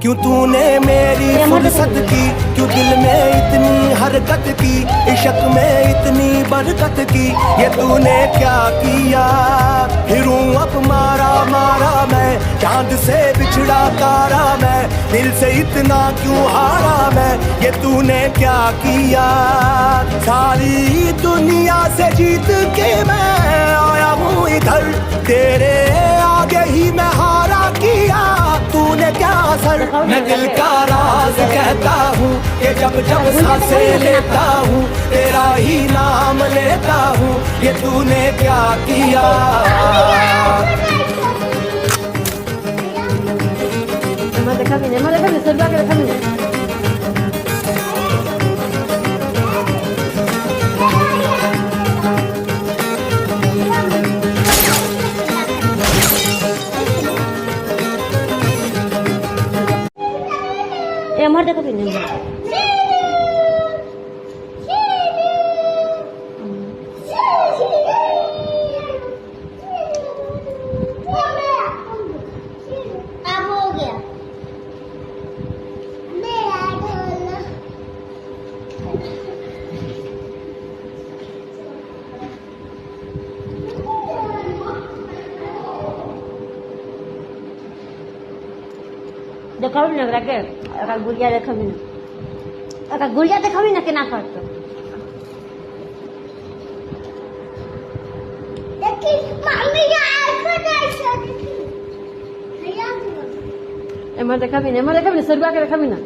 क्यों तूने मेरी फुर्सत की, क्यों दिल में इतनी हरकत की, इश्क में इतनी बरकत की, ये तूने क्या किया। फिरूं अब मारा मारा मैं, चांद से बिछड़ा तारा मैं, दिल से इतना क्यों हारा मैं, ये तूने क्या किया। सारी दुनिया से जीत के मैं आया हूँ इधर, तेरे आगे ही मैं हारा किया, तूने क्या असर। मैं दिल का राज कहता हूँ कि जब जब सांसें लेता हूँ तेरा ही नाम लेता हूँ, ये तूने क्या किया। আমার দেখা দিন দেখাবি না রাখে একা গুড়িয়া দেখাবি না, একা গুড়িয়া দেখাবি না কেনা করতো এমা দেখাবি না, এমা দেখাবি না, সরবা কে দেখাবি না।